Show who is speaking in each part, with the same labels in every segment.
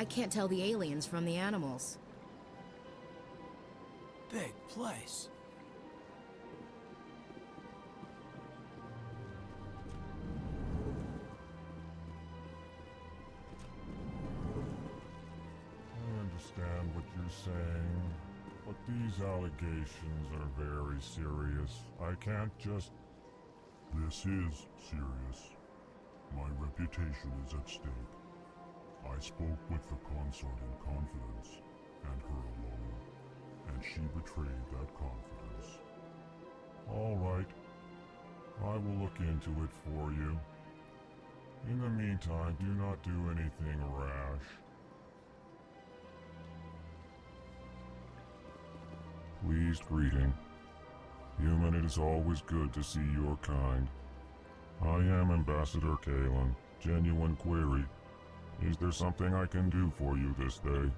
Speaker 1: I can't tell the aliens from the animals.
Speaker 2: Big place.
Speaker 3: I understand what you're saying, but these allegations are very serious. I can't just...
Speaker 4: This is serious. My reputation is at stake. I spoke with the Consort in confidence, and her alone, and she betrayed that confidence.
Speaker 3: All right. I will look into it for you. In the meantime, do not do anything rash. Pleased greeting. Human, it is always good to see your kind. I am Ambassador Kaidan. Genuine query. Is there something I can do for you this day?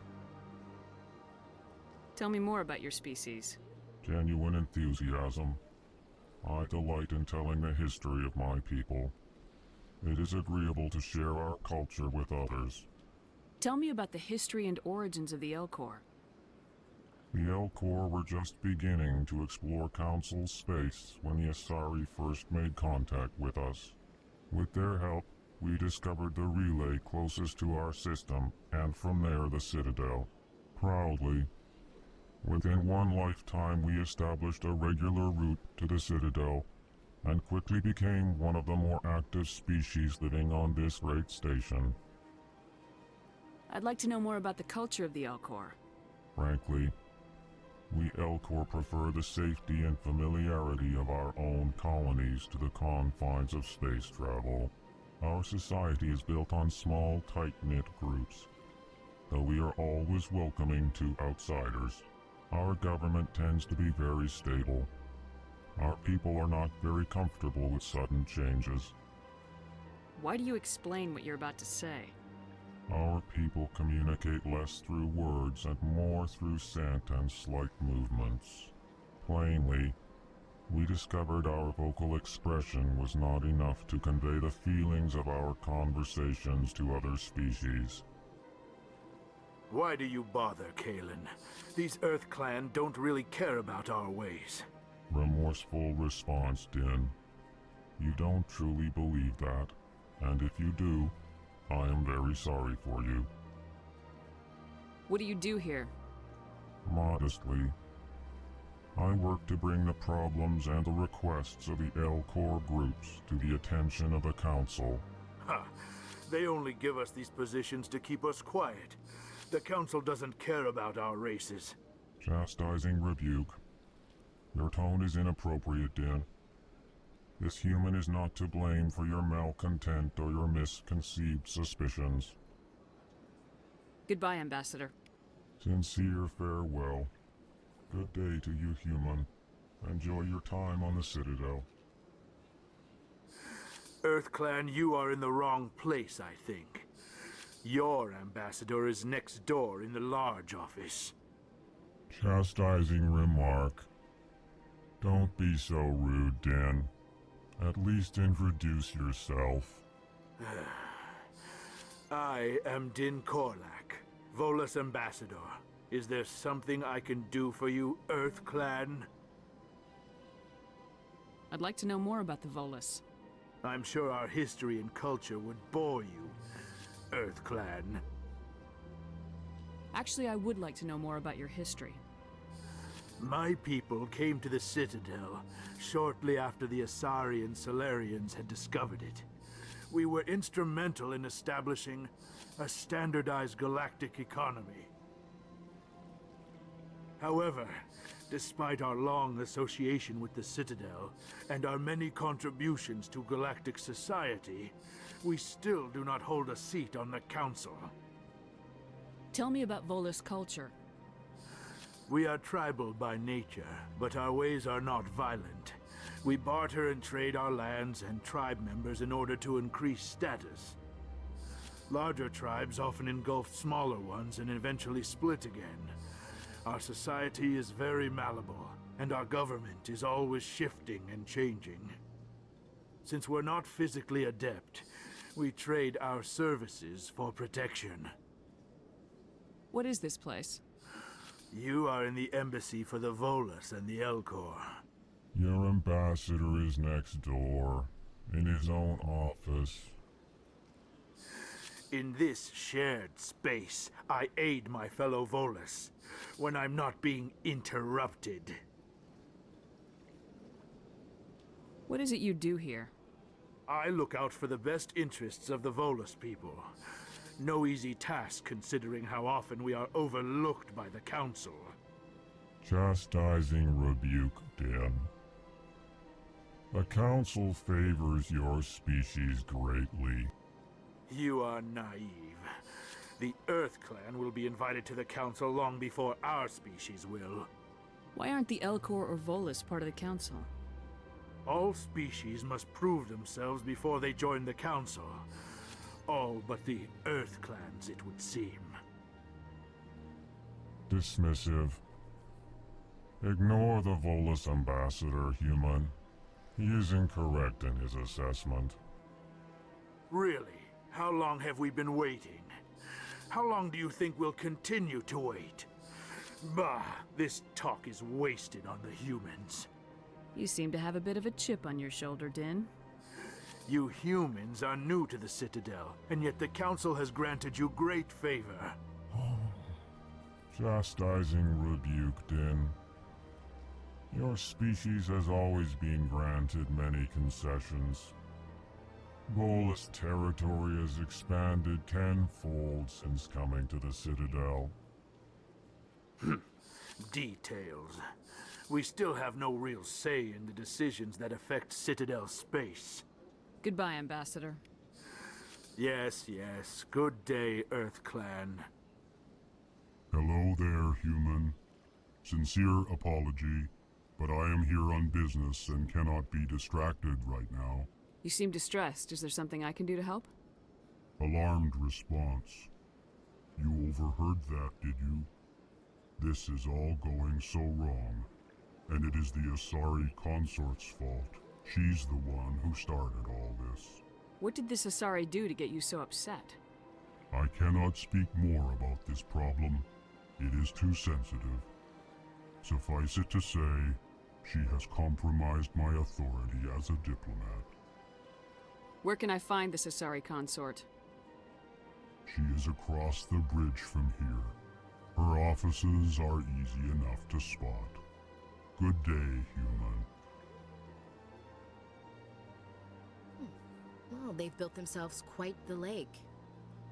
Speaker 5: Tell me more about your species.
Speaker 3: Genuine enthusiasm. I delight in telling the history of my people. It is agreeable to share our culture with others.
Speaker 5: Tell me about the history and origins of the Elcor.
Speaker 3: The Elcor were just beginning to explore Council space when the Asari first made contact with us. With their help, we discovered the relay closest to our system, and from there the Citadel. Proudly, within one lifetime we established a regular route to the Citadel, and quickly became one of the more active species living on this great station.
Speaker 5: I'd like to know more about the culture of the Elcor.
Speaker 3: Frankly, we Elcor prefer the safety and familiarity of our own colonies to the confines of space travel. Our society is built on small, tight-knit groups, though we are always welcoming to outsiders. Our government tends to be very stable. Our people are not very comfortable with sudden changes.
Speaker 5: Why do you explain what you're about to say?
Speaker 3: Our people communicate less through words and more through scent and slight movements. Plainly, we discovered our vocal expression was not enough to convey the feelings of our conversations to other species.
Speaker 6: Why do you bother, Kaidan? These Earth Clan don't really care about our ways.
Speaker 3: Remorseful response, Din. You don't truly believe that, and if you do, I am very sorry for you.
Speaker 5: What do you do here?
Speaker 3: Modestly, I work to bring the problems and the requests of the Elcor groups to the attention of the Council.
Speaker 6: Ha! They only give us these positions to keep us quiet. The Council doesn't care about our races.
Speaker 3: Chastising rebuke. Your tone is inappropriate, Din. This human is not to blame for your malcontent or your misconceived suspicions.
Speaker 5: Goodbye, Ambassador.
Speaker 3: Sincere farewell. Good day to you, human. Enjoy your time on the Citadel.
Speaker 6: Earth Clan, you are in the wrong place, I think. Your ambassador is next door in the large office.
Speaker 3: Chastising remark. Don't be so rude, Din. At least introduce yourself.
Speaker 6: I am Din Korlak, Volus Ambassador. Is there something I can do for you, Earth Clan?
Speaker 5: I'd like to know more about the Volus.
Speaker 6: I'm sure our history and culture would bore you, Earth Clan.
Speaker 5: Actually, I would like to know more about your history.
Speaker 6: My people came to the Citadel shortly after the Asari and Salarians had discovered it. We were instrumental in establishing a standardized galactic economy. However, despite our long association with the Citadel and our many contributions to galactic society, we still do not hold a seat on the Council.
Speaker 5: Tell me about Volus culture.
Speaker 6: We are tribal by nature, but our ways are not violent. We barter and trade our lands and tribe members in order to increase status. Larger tribes often engulf smaller ones and eventually split again. Our society is very malleable, and our government is always shifting and changing. Since we're not physically adept, we trade our services for protection.
Speaker 5: What is this place?
Speaker 6: You are in the embassy for the Volus and the Elcor.
Speaker 3: Your ambassador is next door, in his own office.
Speaker 6: In this shared space, I aid my fellow Volus when I'm not being interrupted.
Speaker 5: What is it you do here?
Speaker 6: I look out for the best interests of the Volus people. No easy task considering how often we are overlooked by the Council.
Speaker 3: Chastising rebuke, Den. The Council favors your species greatly.
Speaker 6: You are naive. The Earth Clan will be invited to the Council long before our species will.
Speaker 5: Why aren't the Elcor or Volus part of the Council?
Speaker 6: All species must prove themselves before they join the Council. All but the Earth Clans, it would seem.
Speaker 3: Dismissive. Ignore the Volus ambassador, human. He is incorrect in his assessment.
Speaker 6: Really? How long have we been waiting? How long do you think we'll continue to wait? Bah, this talk is wasted on the humans.
Speaker 5: You seem to have a bit of a chip on your shoulder, Din.
Speaker 6: You humans are new to the Citadel, and yet the Council has granted you great favor.
Speaker 3: Chastising rebuke, Din. Your species has always been granted many concessions. Volus territory has expanded tenfold since coming to the Citadel.
Speaker 6: Details. We still have no real say in the decisions that affect Citadel space.
Speaker 5: Goodbye, Ambassador.
Speaker 6: Yes, yes. Good day, Earth Clan.
Speaker 4: Hello there, human. Sincere apology, but I am here on business and cannot be distracted right now.
Speaker 5: You seem distressed. Is there something I can do to help?
Speaker 4: Alarmed response. You overheard that, did you? This is all going so wrong, and it is the Asari Consort's fault. She's the one who started all this.
Speaker 5: What did this Asari do to get you so upset?
Speaker 4: I cannot speak more about this problem. It is too sensitive. Suffice it to say, she has compromised my authority as a diplomat.
Speaker 5: Where can I find this Asari consort?
Speaker 4: She is across the bridge from here. Her offices are easy enough to spot. Good day, human.
Speaker 1: Well, they've built themselves quite the lake.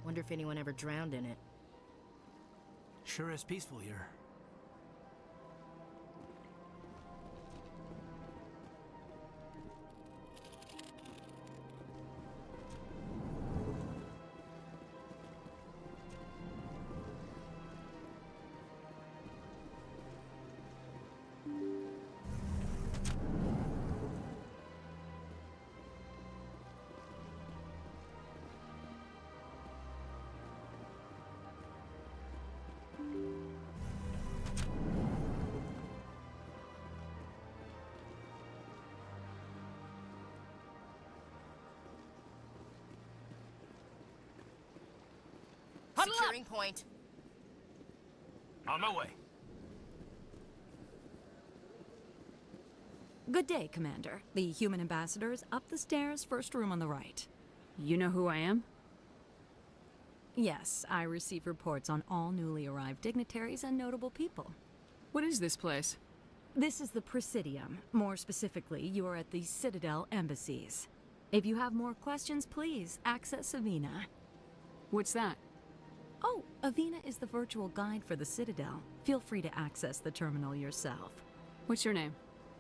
Speaker 1: Wonder if anyone ever drowned in it.
Speaker 2: Sure is peaceful here.
Speaker 1: Securing point.
Speaker 2: On my way.
Speaker 7: Good day, Commander. The human ambassador is up the stairs, first room on the right.
Speaker 5: You know who I am?
Speaker 7: Yes, I receive reports on all newly arrived dignitaries and notable people.
Speaker 5: What is this place?
Speaker 7: This is the Presidium. More specifically, you are at the Citadel Embassies. If you have more questions, please access Avina.
Speaker 5: What's that?
Speaker 7: Oh, Avina is the virtual guide for the Citadel. Feel free to access the terminal yourself.
Speaker 5: What's your name?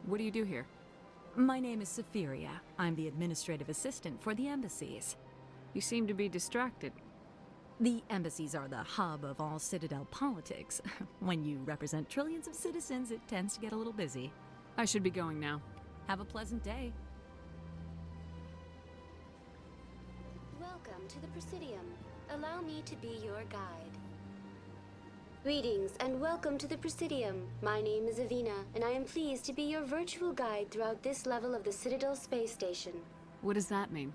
Speaker 5: What do you do here?
Speaker 7: My name is Safiria. I'm the administrative assistant for the embassies.
Speaker 5: You seem to be distracted.
Speaker 7: The embassies are the hub of all Citadel politics. When you represent trillions of citizens, it tends to get a little busy.
Speaker 5: I should be going now.
Speaker 7: Have a pleasant day.
Speaker 8: Welcome to the Presidium. Allow me to be your guide. Greetings and welcome to the Presidium. My name is Avina, and I am pleased to be your virtual guide throughout this level of the Citadel space station.
Speaker 5: What does that mean?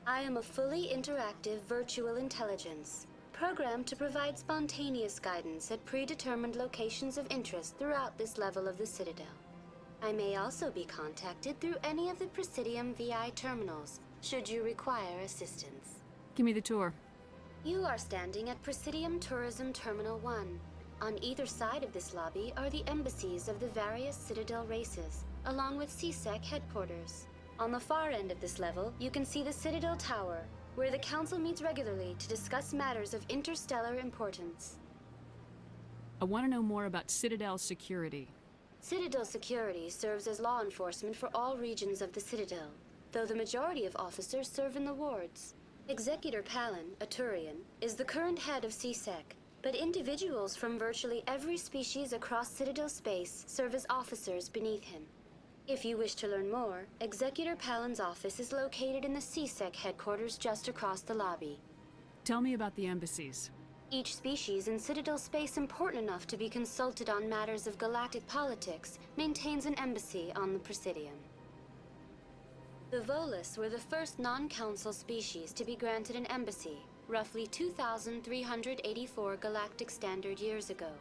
Speaker 8: I am a fully interactive virtual intelligence. programmed to provide spontaneous guidance at predetermined locations of interest throughout this level of the Citadel. I may also be contacted through any of the Presidium VI terminals, should you require assistance.
Speaker 5: Give me the tour.
Speaker 8: You are standing at Presidium Tourism Terminal 1. On either side of this lobby are the embassies of the various Citadel races, along with CSEC headquarters. On the far end of this level, you can see the Citadel Tower, where the Council meets regularly to discuss matters of interstellar importance.
Speaker 5: I want to know more about Citadel security.
Speaker 8: Citadel security serves as law enforcement for all regions of the Citadel, though the majority of officers serve in the wards. Executor Pallin, a Turian, is the current head of CSEC, but individuals from virtually every species across Citadel space serve as officers beneath him. If you wish to learn more, Executor Pallin's office is located in the CSEC headquarters just across the lobby.
Speaker 5: Tell me about the embassies.
Speaker 8: Each species in Citadel space important enough to be consulted on matters of galactic politics maintains an embassy on the Presidium. The Volus were the first non-council species to be granted an embassy, roughly 2,384 galactic standard years ago.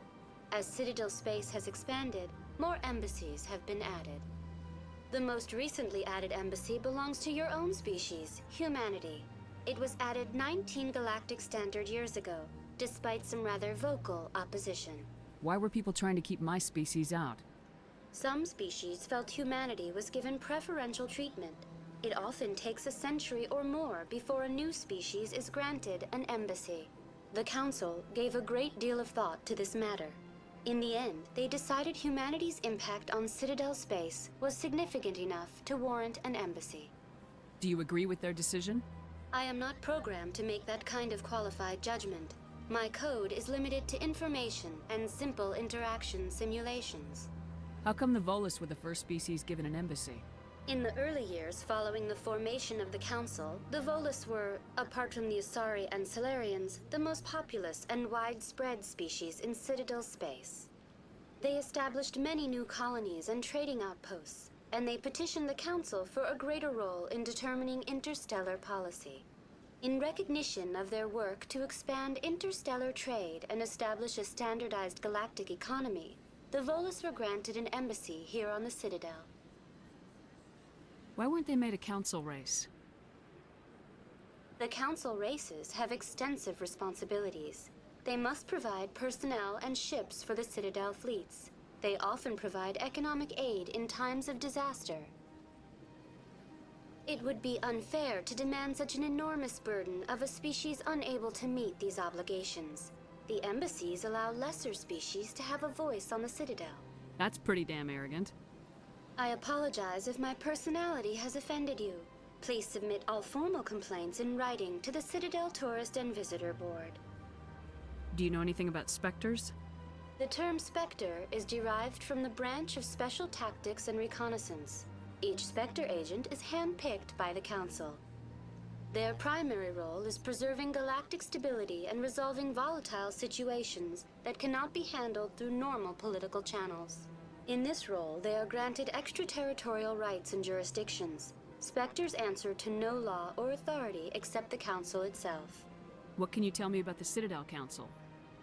Speaker 8: As Citadel space has expanded, more embassies have been added. The most recently added embassy belongs to your own species, humanity. It was added 19 galactic standard years ago, despite some rather vocal opposition.
Speaker 5: Why were people trying to keep my species out?
Speaker 8: Some species felt humanity was given preferential treatment. It often takes a century or more before a new species is granted an embassy. The Council gave a great deal of thought to this matter. In the end, they decided humanity's impact on Citadel space was significant enough to warrant an embassy.
Speaker 5: Do you agree with their decision?
Speaker 8: I am not programmed to make that kind of qualified judgment. My code is limited to information and simple interaction simulations.
Speaker 5: How come the Volus were the first species given an embassy?
Speaker 8: In the early years following the formation of the Council, the Volus were, apart from the Asari and Salarians, the most populous and widespread species in Citadel space. They established many new colonies and trading outposts, and they petitioned the Council for a greater role in determining interstellar policy. In recognition of their work to expand interstellar trade and establish a standardized galactic economy, the Volus were granted an embassy here on the Citadel.
Speaker 5: Why weren't they made a council race?
Speaker 8: The Council races have extensive responsibilities. They must provide personnel and ships for the Citadel fleets. They often provide economic aid in times of disaster. It would be unfair to demand such an enormous burden of a species unable to meet these obligations. The embassies allow lesser species to have a voice on the Citadel.
Speaker 5: That's pretty damn arrogant.
Speaker 8: I apologize if my personality has offended you. Please submit all formal complaints in writing to the Citadel Tourist and Visitor Board.
Speaker 5: Do you know anything about specters?
Speaker 8: The term Spectre is derived from the branch of Special Tactics and Reconnaissance. Each Spectre agent is handpicked by the Council. Their primary role is preserving galactic stability and resolving volatile situations that cannot be handled through normal political channels. In this role, they are granted extraterritorial rights and jurisdictions. Spectres answer to no law or authority except the Council itself.
Speaker 5: What can you tell me about the Citadel Council?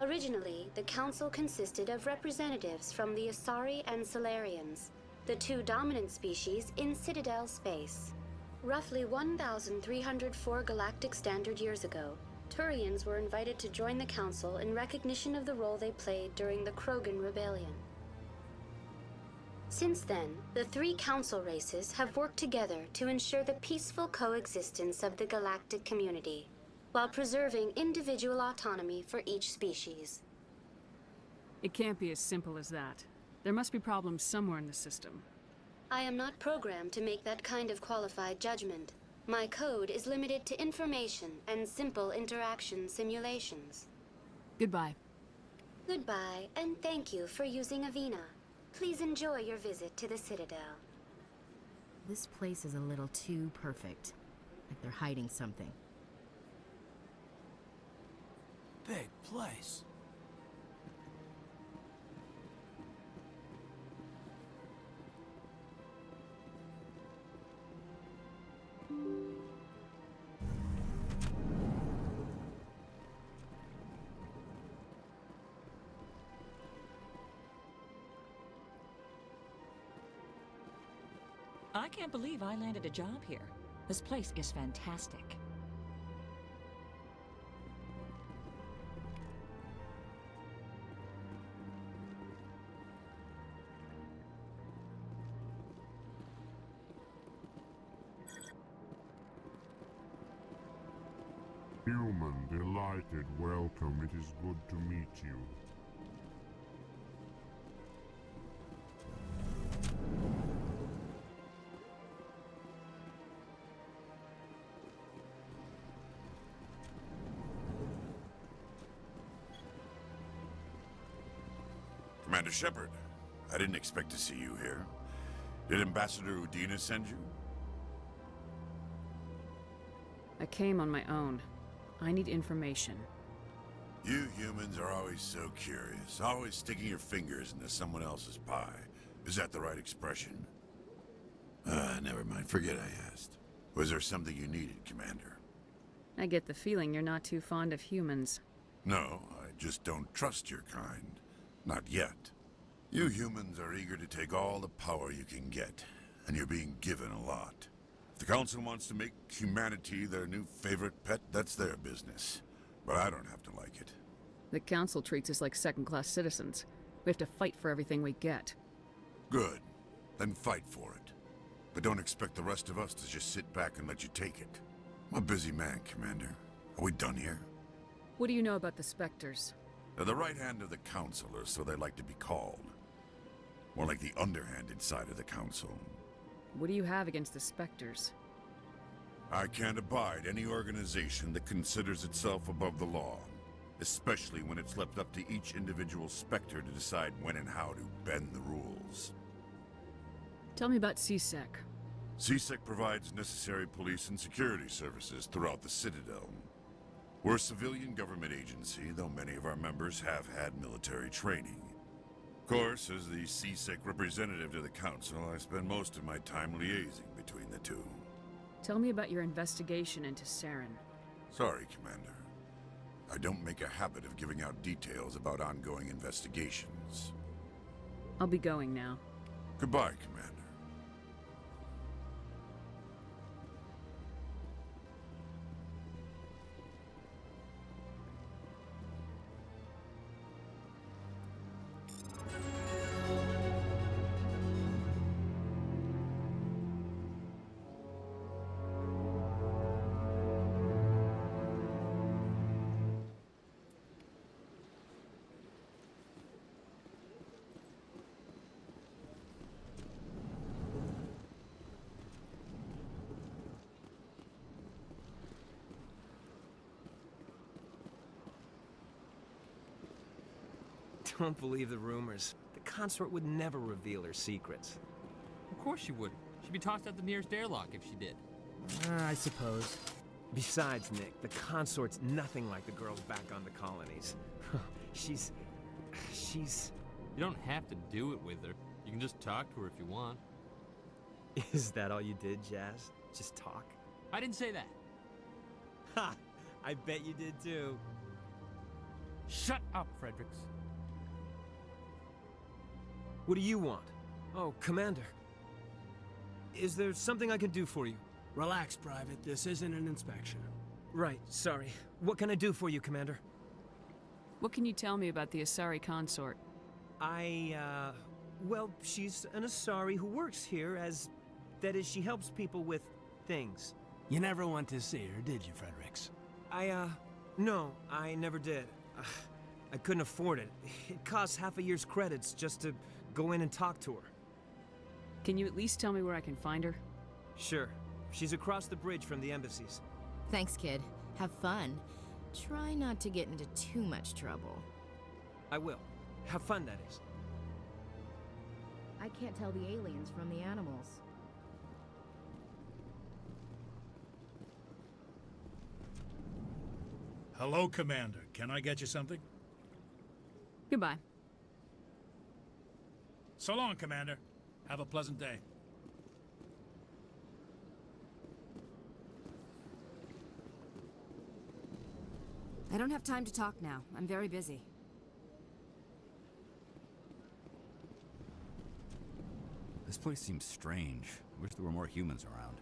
Speaker 8: Originally, the Council consisted of representatives from the Asari and Salarians, the two dominant species in Citadel space. Roughly 1,304 galactic standard years ago, Turians were invited to join the Council in recognition of the role they played during the Krogan Rebellion. Since then, the three Council races have worked together to ensure the peaceful coexistence of the galactic community, while preserving individual autonomy for each species.
Speaker 5: It can't be as simple as that. There must be problems somewhere in the system.
Speaker 8: I am not programmed to make that kind of qualified judgment. My code is limited to information and simple interaction simulations.
Speaker 5: Goodbye.
Speaker 8: Goodbye, and thank you for using Avina. Please enjoy your visit to the Citadel.
Speaker 1: This place is a little too perfect. Like they're hiding something.
Speaker 2: Big place.
Speaker 9: I can't believe I landed a job here. This place is fantastic.
Speaker 4: Human, delighted, welcome. It is good to meet you.
Speaker 10: Commander Shepard, I didn't expect to see you here. Did Ambassador Udina send you?
Speaker 5: I came on my own. I need information.
Speaker 10: You humans are always so curious, always sticking your fingers into someone else's pie. Is that the right expression? Never mind. Forget I asked. Was there something you needed, Commander?
Speaker 5: I get the feeling you're not too fond of humans.
Speaker 10: No, I just don't trust your kind. Not yet. You humans are eager to take all the power you can get, and you're being given a lot. If the Council wants to make humanity their new favorite pet, that's their business. But I don't have to like it.
Speaker 5: The Council treats us like second-class citizens. We have to fight for everything we get.
Speaker 10: Good. Then fight for it. But don't expect the rest of us to just sit back and let you take it. I'm a busy man, Commander. Are we done here?
Speaker 5: What do you know about the Spectres?
Speaker 10: They're the right hand of the Council, or so they like to be called. More like the underhanded side of the Council.
Speaker 5: What do you have against the Spectres?
Speaker 10: I can't abide any organization that considers itself above the law. Especially when it's left up to each individual Spectre to decide when and how to bend the rules.
Speaker 5: Tell me about CSEC.
Speaker 10: CSEC provides necessary police and security services throughout the Citadel. We're a civilian government agency, though many of our members have had military training. Of course, as the CSEC representative to the Council, I spend most of my time liaising between the two.
Speaker 5: Tell me about your investigation into Saren.
Speaker 10: Sorry, Commander. I don't make a habit of giving out details about ongoing investigations.
Speaker 5: I'll be going now.
Speaker 10: Goodbye, Commander.
Speaker 11: Don't believe the rumors. The Consort would never reveal her secrets.
Speaker 2: Of course she wouldn't. She'd be tossed out the nearest airlock if she did.
Speaker 12: I suppose.
Speaker 11: Besides, Nick, the Consort's nothing like the girls back on the colonies. she's...
Speaker 2: You don't have to do it with her. You can just talk to her if you want.
Speaker 11: Is that all you did, Jazz? Just talk?
Speaker 2: I didn't say that.
Speaker 11: Ha! I bet you did too.
Speaker 2: Shut up, Fredericks.
Speaker 11: What do you want? Oh, Commander. Is there something I can do for you?
Speaker 12: Relax, Private. This isn't an inspection.
Speaker 11: Right, sorry. What can I do for you, Commander?
Speaker 5: What can you tell me about the Asari Consort?
Speaker 11: Well, she's an Asari who works here as... That is, she helps people with things.
Speaker 12: You never went to see her, did you, Fredericks?
Speaker 11: No, I never did. I couldn't afford it. It costs half a year's credits just to go in and talk to her.
Speaker 5: Can you at least tell me where I can find her?
Speaker 11: Sure. She's across the bridge from the embassies.
Speaker 1: Thanks, kid. Have fun. Try not to get into too much trouble.
Speaker 11: I will. Have fun, that is.
Speaker 1: I can't tell the aliens from the animals.
Speaker 13: Hello, Commander. Can I get you something?
Speaker 5: Goodbye.
Speaker 13: So long, Commander. Have a pleasant day.
Speaker 1: I don't have time to talk now. I'm very busy.
Speaker 14: This place seems strange. I wish there were more humans around.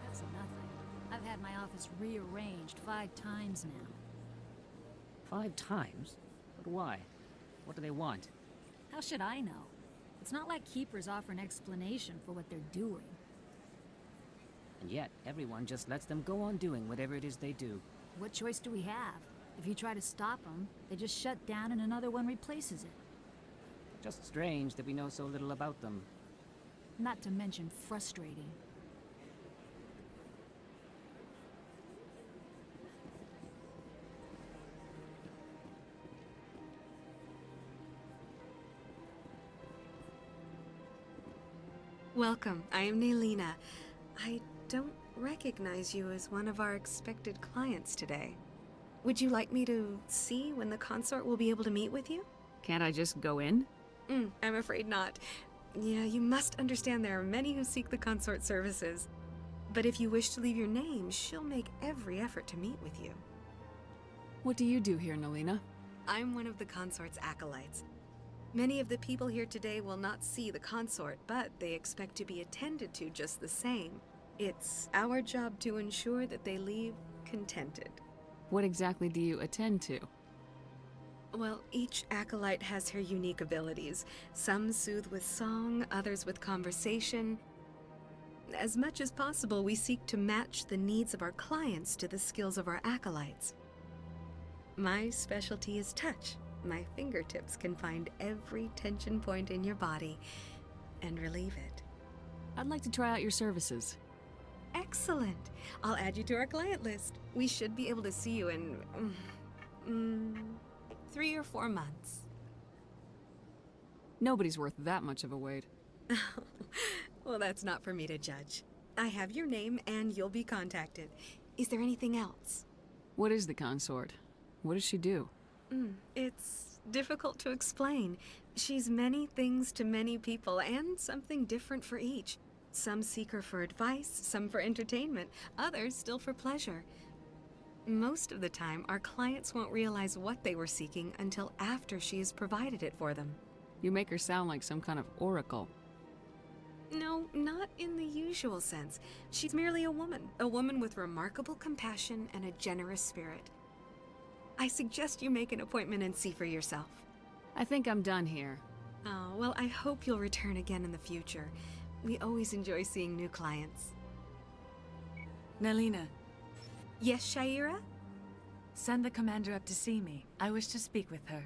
Speaker 15: That's nothing. I've had my office rearranged 5 times now.
Speaker 16: 5 times? But why? What do they want?
Speaker 15: How should I know? It's not like Keepers offer an explanation for what they're doing.
Speaker 16: And yet, everyone just lets them go on doing whatever it is they do.
Speaker 15: What choice do we have? If you try to stop them, they just shut down and another one replaces it.
Speaker 16: Just strange that we know so little about them.
Speaker 15: Not to mention frustrating.
Speaker 17: Welcome, I am Nelina. I don't recognize you as one of our expected clients today. Would you like me to see when the consort will be able to meet with you?
Speaker 5: Can't I just go in?
Speaker 17: I'm afraid not. Yeah, you must understand there are many who seek the consort services. But if you wish to leave your name, she'll make every effort to meet with you.
Speaker 5: What do you do here, Nelina?
Speaker 17: I'm one of the consort's acolytes. Many of the people here today will not see the consort, but they expect to be attended to just the same. It's our job to ensure that they leave contented.
Speaker 5: What exactly do you attend to?
Speaker 17: Well, each acolyte has her unique abilities. Some soothe with song, others with conversation. As much as possible, we seek to match the needs of our clients to the skills of our acolytes. My specialty is touch. My fingertips can find every tension point in your body and relieve it.
Speaker 5: I'd like to try out your services.
Speaker 17: Excellent. I'll add you to our client list. We should be able to see you in 3 or 4 months.
Speaker 5: Nobody's worth that much of a wait.
Speaker 17: Well, that's not for me to judge. I have your name and you'll be contacted. Is there anything else?
Speaker 5: What is the consort? What does she do?
Speaker 17: It's difficult to explain. She's many things to many people and something different for each. Some seek her for advice, some for entertainment, others still for pleasure. Most of the time, our clients won't realize what they were seeking until after she has provided it for them.
Speaker 5: You make her sound like some kind of oracle.
Speaker 17: No, not in the usual sense. She's merely a woman with remarkable compassion and a generous spirit. I suggest you make an appointment and see for yourself.
Speaker 5: I think I'm done here.
Speaker 17: Oh, well, I hope you'll return again in the future. We always enjoy seeing new clients.
Speaker 18: Nelina.
Speaker 17: Yes, Shaira?
Speaker 18: Send the commander up to see me. I wish to speak with her.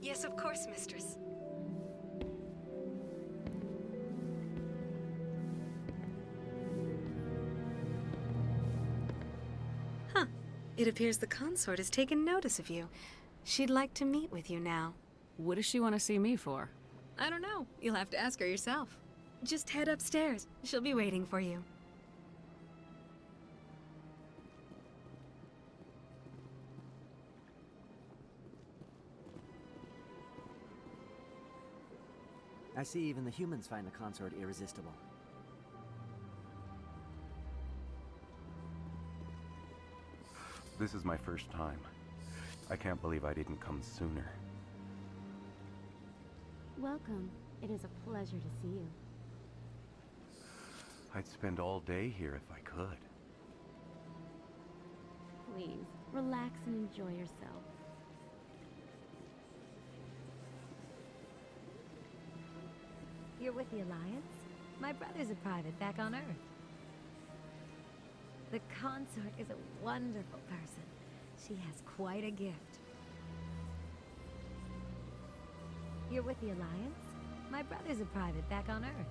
Speaker 17: Yes, of course, mistress. Huh. It appears the consort has taken notice of you. She'd like to meet with you now.
Speaker 5: What does she want to see me for?
Speaker 17: I don't know. You'll have to ask her yourself. Just head upstairs. She'll be waiting for you.
Speaker 19: I see even the humans find the consort irresistible.
Speaker 20: This is my first time. I can't believe I didn't come sooner.
Speaker 21: Welcome. It is a pleasure to see you.
Speaker 20: I'd spend all day here if I could.
Speaker 21: Please, relax and enjoy yourself. You're with the Alliance? My brother's a private back on Earth. The Consort is a wonderful person. She has quite a gift. You're with the Alliance? My brother's a private back on Earth.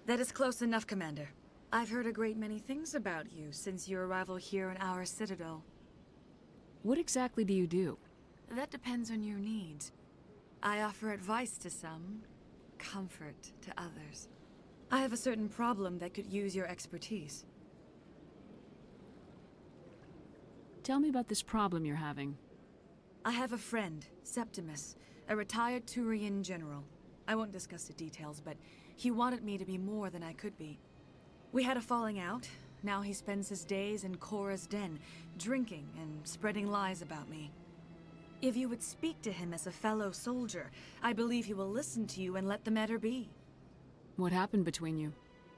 Speaker 18: That is close enough, Commander. I've heard a great many things about you since your arrival here in our Citadel.
Speaker 5: What exactly do you do?
Speaker 18: That depends on your needs. I offer advice to some, comfort to others. I have a certain problem that could use your expertise.
Speaker 5: Tell me about this problem you're having.
Speaker 18: I have a friend, Septimus, a retired Turian general. I won't discuss the details, but he wanted me to be more than I could be. We had a falling out. Now he spends his days in Korra's den, drinking and spreading lies about me. If you would speak to him as a fellow soldier, I believe he will listen to you and let the matter be.
Speaker 5: What happened between you?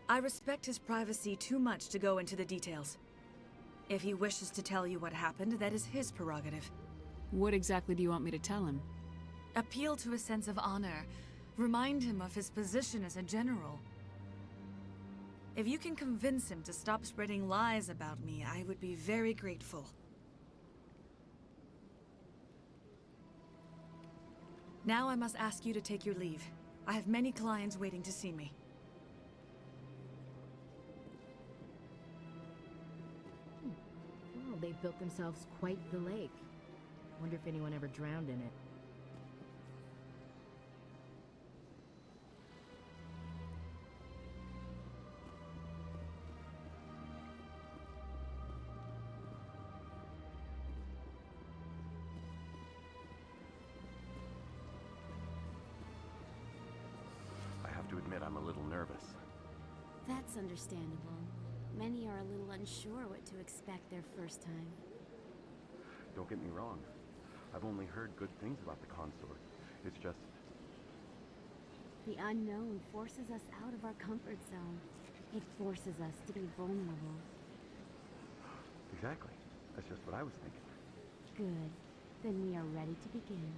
Speaker 18: I respect his privacy too much to go into the details. If he wishes to tell you what happened, that is his prerogative.
Speaker 5: What exactly do you want me to tell him?
Speaker 18: Appeal to his sense of honor. Remind him of his position as a general. If you can convince him to stop spreading lies about me, I would be very grateful. Now I must ask you to take your leave. I have many clients waiting to see me.
Speaker 1: Well, they built themselves quite the lake. Wonder if anyone ever drowned in it.
Speaker 20: I'm a little nervous.
Speaker 21: That's understandable. Many are a little unsure what to expect their first time.
Speaker 20: Don't get me wrong. I've only heard good things about the Consort. It's just...
Speaker 21: The unknown forces us out of our comfort zone. It forces us to be vulnerable.
Speaker 20: Exactly. That's just what I was thinking.
Speaker 21: Good. Then we are ready to begin.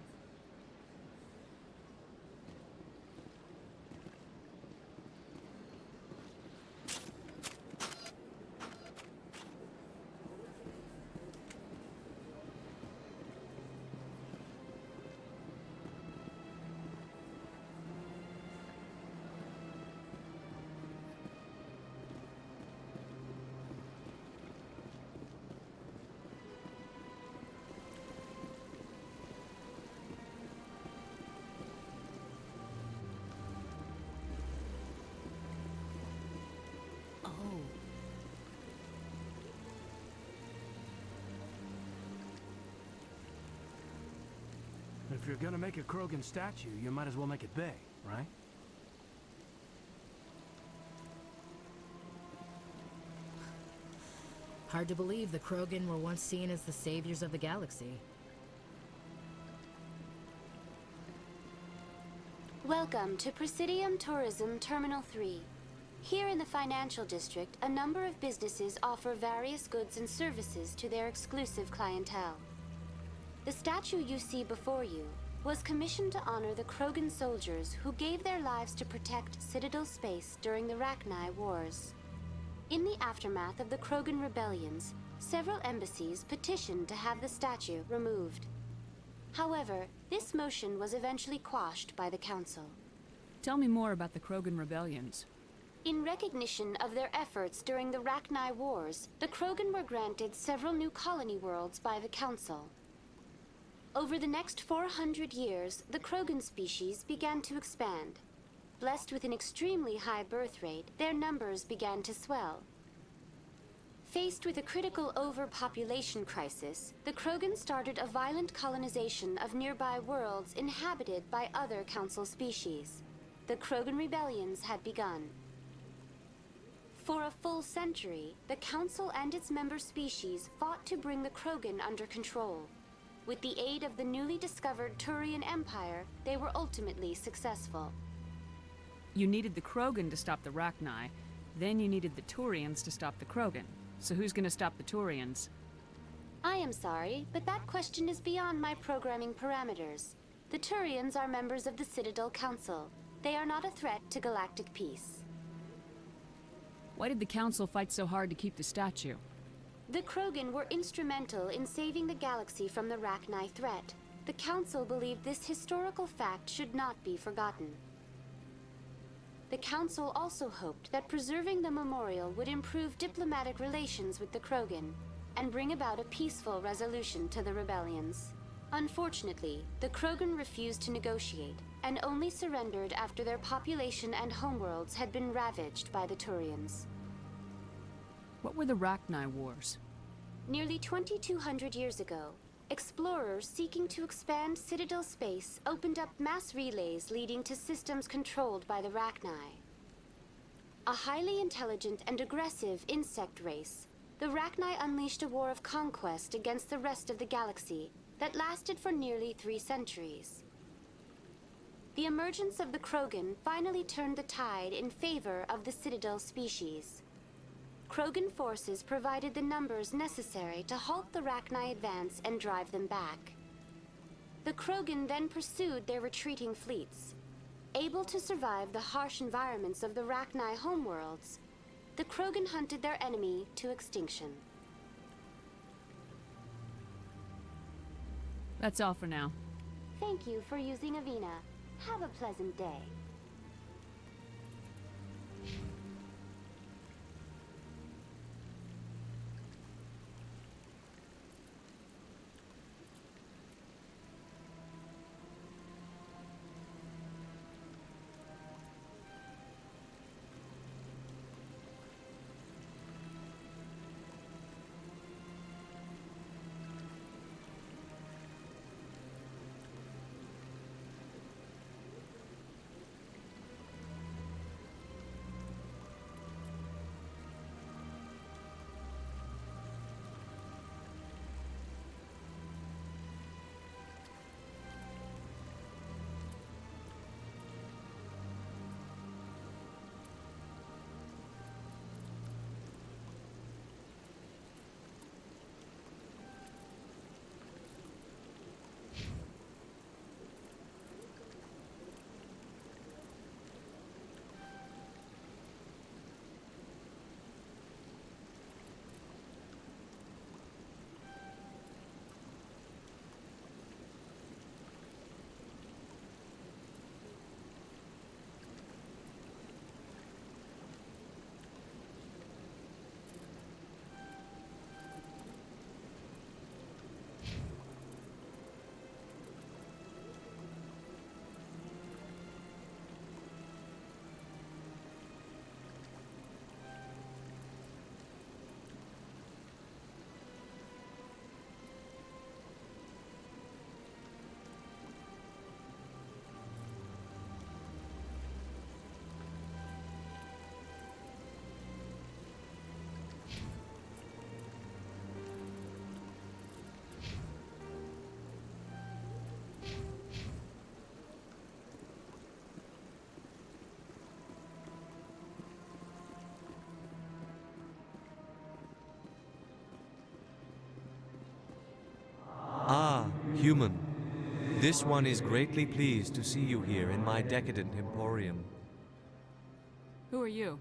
Speaker 12: If you're gonna make a Krogan statue, you might as well make it big, right?
Speaker 1: Hard to believe the Krogan were once seen as the saviors of the galaxy.
Speaker 8: Welcome to Presidium Tourism Terminal 3. Here in the financial district, a number of businesses offer various goods and services to their exclusive clientele. The statue you see before you was commissioned to honor the Krogan soldiers who gave their lives to protect Citadel space during the Rachni Wars. In the aftermath of the Krogan rebellions, several embassies petitioned to have the statue removed. However, this motion was eventually quashed by the Council.
Speaker 5: Tell me more about the Krogan rebellions.
Speaker 8: In recognition of their efforts during the Rachni Wars, the Krogan were granted several new colony worlds by the Council. Over the next 400 years, the Krogan species began to expand. Blessed with an extremely high birth rate, their numbers began to swell. Faced with a critical overpopulation crisis, the Krogan started a violent colonization of nearby worlds inhabited by other Council species. The Krogan rebellions had begun. For a full century, the Council and its member species fought to bring the Krogan under control. With the aid of the newly discovered Turian Empire, they were ultimately successful.
Speaker 5: You needed the Krogan to stop the Rachni, then you needed the Turians to stop the Krogan. So who's gonna stop the Turians?
Speaker 8: I am sorry, but that question is beyond my programming parameters. The Turians are members of the Citadel Council. They are not a threat to galactic peace.
Speaker 5: Why did the Council fight so hard to keep the statue?
Speaker 8: The Krogan were instrumental in saving the galaxy from the Rachni threat. The Council believed this historical fact should not be forgotten. The Council also hoped that preserving the memorial would improve diplomatic relations with the Krogan and bring about a peaceful resolution to the rebellions. Unfortunately, the Krogan refused to negotiate and only surrendered after their population and homeworlds had been ravaged by the Turians.
Speaker 5: What were the Rachni Wars?
Speaker 8: Nearly 2,200 years ago, explorers seeking to expand Citadel space opened up mass relays leading to systems controlled by the Rachni. A highly intelligent and aggressive insect race, the Rachni unleashed a war of conquest against the rest of the galaxy that lasted for nearly 3 centuries. The emergence of the Krogan finally turned the tide in favor of the Citadel species. Krogan forces provided the numbers necessary to halt the Rachni advance and drive them back. The Krogan then pursued their retreating fleets. Able to survive the harsh environments of the Rachni homeworlds, the Krogan hunted their enemy to extinction.
Speaker 5: That's all for now.
Speaker 8: Thank you for using Avina. Have a pleasant day.
Speaker 3: Ah, human. This one is greatly pleased to see you here in my decadent emporium.
Speaker 5: Who are you?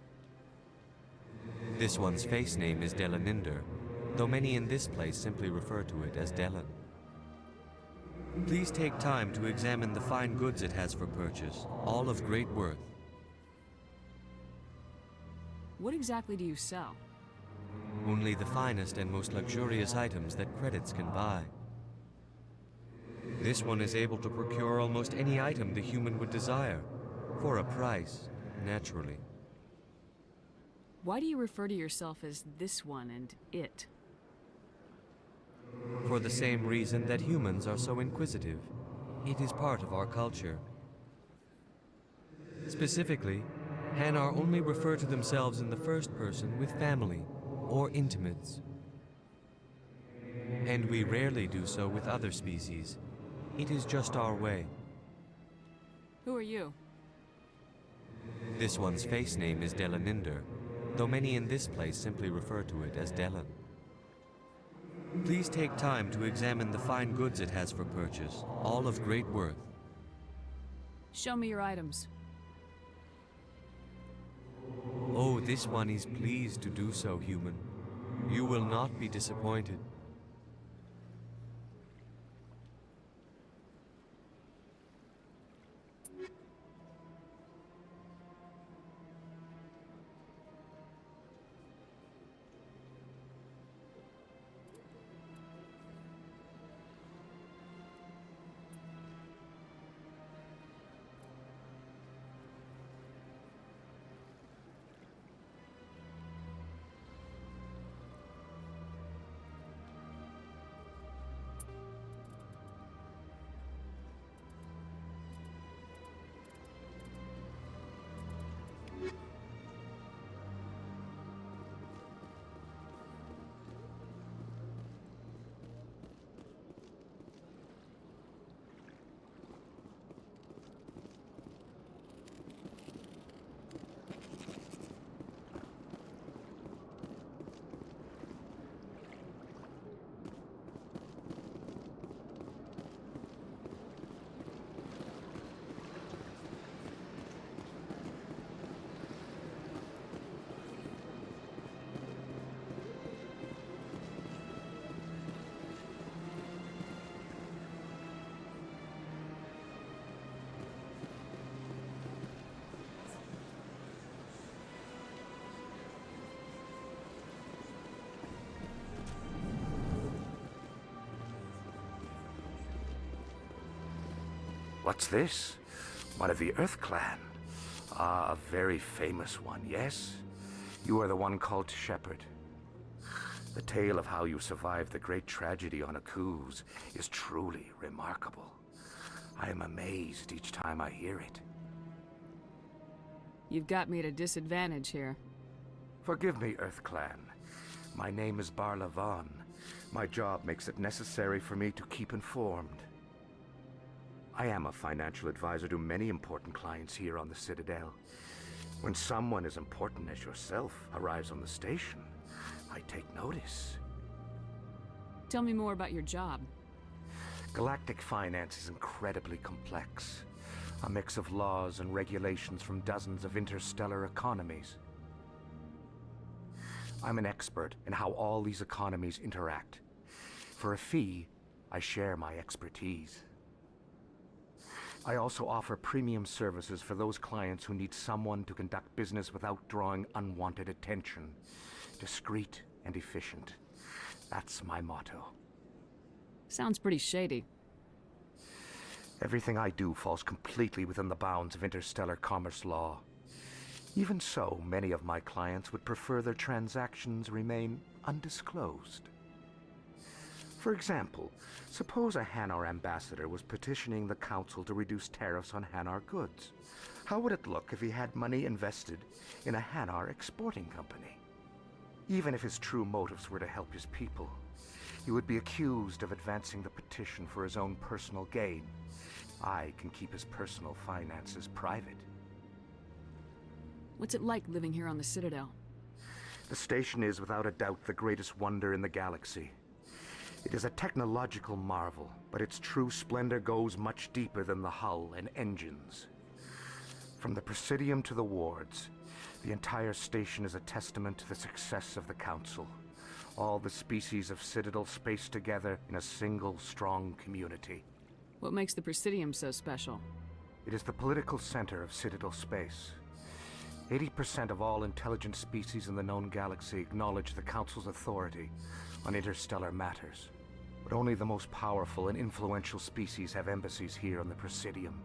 Speaker 3: This one's face name is Delaninder, though many in this place simply refer to it as Delan. Please take time to examine the fine goods it has for purchase, all of great worth.
Speaker 5: What exactly do you sell?
Speaker 3: Only the finest and most luxurious items that credits can buy. This one is able to procure almost any item the human would desire, for a price, naturally.
Speaker 5: Why do you refer to yourself as this one and it?
Speaker 3: For the same reason that humans are so inquisitive. It is part of our culture. Specifically, Hanar only refer to themselves in the first person with family or intimates. And we rarely do so with other species. It is just our way.
Speaker 5: Who are you?
Speaker 3: This one's face name is Delaninder, though many in this place simply refer to it as Delan. Please take time to examine the fine goods it has for purchase, all of great worth.
Speaker 5: Show me your items.
Speaker 3: Oh, this one is pleased to do so, human. You will not be disappointed.
Speaker 6: What's this? One of the Earth Clan. Ah, a very famous one, yes? You are the one called Shepherd. The tale of how you survived the great tragedy on Akuz is truly remarkable. I am amazed each time I hear it.
Speaker 5: You've got me at a disadvantage here.
Speaker 6: Forgive me, Earth Clan. My name is Barla Vaughn. My job makes it necessary for me to keep informed. I am a financial advisor to many important clients here on the Citadel. When someone as important as yourself arrives on the station, I take notice.
Speaker 5: Tell me more about your job.
Speaker 6: Galactic finance is incredibly complex. A mix of laws and regulations from dozens of interstellar economies. I'm an expert in how all these economies interact. For a fee, I share my expertise. I also offer premium services for those clients who need someone to conduct business without drawing unwanted attention. Discreet and efficient. That's my motto.
Speaker 5: Sounds pretty shady.
Speaker 6: Everything I do falls completely within the bounds of interstellar commerce law. Even so, many of my clients would prefer their transactions remain undisclosed. For example, suppose a Hanar ambassador was petitioning the Council to reduce tariffs on Hanar goods. How would it look if he had money invested in a Hanar exporting company? Even if his true motives were to help his people, he would be accused of advancing the petition for his own personal gain. I can keep his personal finances private.
Speaker 5: What's it like living here on the Citadel?
Speaker 6: The station is without a doubt the greatest wonder in the galaxy. It is a technological marvel, but its true splendor goes much deeper than the hull and engines. From the Presidium to the wards, the entire station is a testament to the success of the Council. All the species of Citadel spaced together in a single, strong community.
Speaker 5: What makes the Presidium so special?
Speaker 6: It is the political center of Citadel space. 80% of all intelligent species in the known galaxy acknowledge the Council's authority on interstellar matters. But only the most powerful and influential species have embassies here on the Presidium.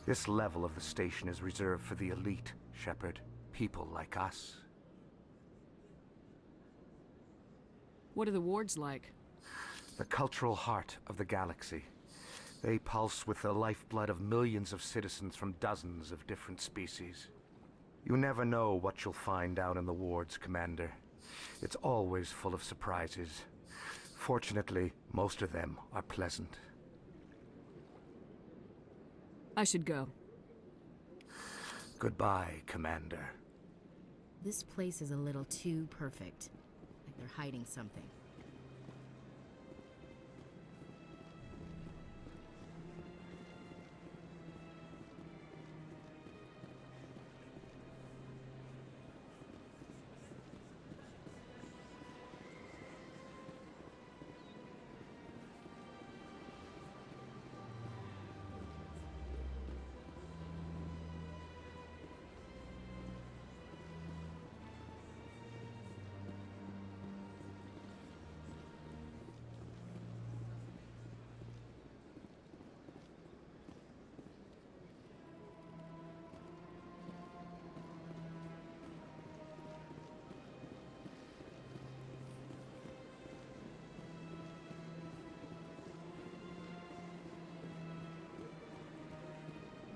Speaker 6: This level of the station is reserved for the elite, Shepherd, people like us.
Speaker 5: What are the wards like?
Speaker 6: The cultural heart of the galaxy. They pulse with the lifeblood of millions of citizens from dozens of different species. You never know what you'll find down in the wards, Commander. It's always full of surprises. Fortunately, most of them are pleasant.
Speaker 5: I should go.
Speaker 6: Goodbye, Commander.
Speaker 1: This place is a little too perfect. Like they're hiding something.